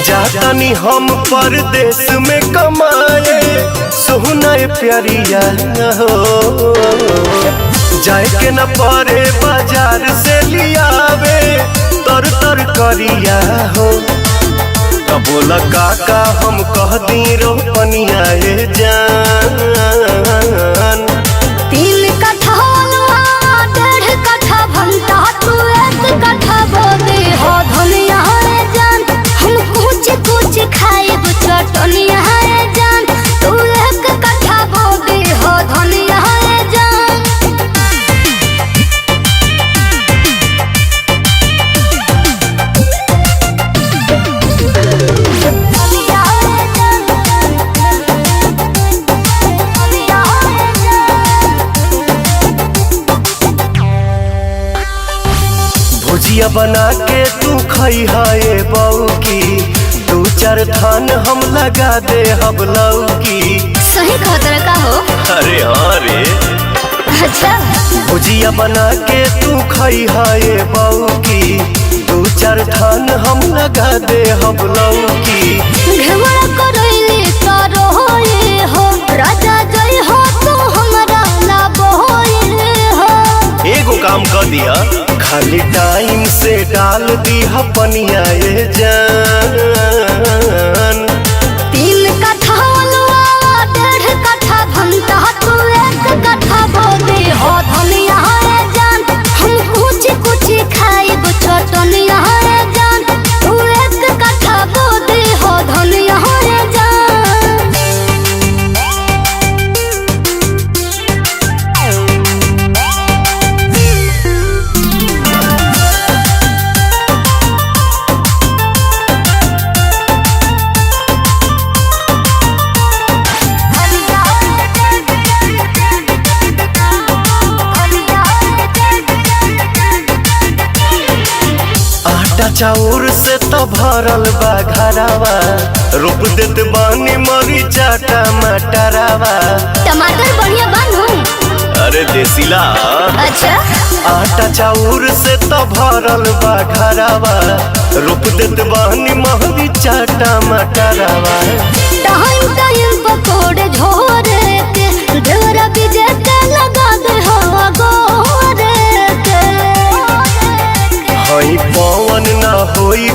जातानी हम परदेश में कमाए सोहना प्यारिया हो जाए के न परे बाजार से लियावे तर तर करिया हो तब बोला काका हम कह दी रोपनिया जान 3 कट्ठा 1.5 कट्ठा भंटा तू 1 कट्ठा बोदे हो धनिया जान हम कुछ कुछ खाएब चटनिया जान तू 1 कट्ठा बोदे हो धनिया जान भुजिया बना के तू खई है बऊ की 2-4 थान हम लगा दे हम लौकी। सही खतर का हो अरे हाँ रे अच्छा भुजिया बना के तू खई है बऊ की 2-4 थान हम लगा दे हम लौकी। घेवड़ा करैले तारो होए हो राजा जय हो तू हमरा ना बोए हो एगो काम कर दिया खाली टाइम से डाल दी पनिया जान 3 कट्ठा 1.5 कट्ठा भंटा तू 1 कट्ठा बोदे हो धनिया जान हम कुछ कुछ खाएब चटनिया जान तू 1 कट्ठा बोदे हो धनिया जान आटा चाउर से तो भरल बा घरावा रोप देत बानी मरीचा टमाटरावा। टमाटर बढ़िया बानू अरे देसीला अच्छा आटा चाउर से तो भरल बा घरावा रोप देत बानी मरीचा टमाटरावा। टाइम टाइम पकोड़े झोरे के ढेरा बीजे के लगा दे हो गोरे के हई पवन ना होई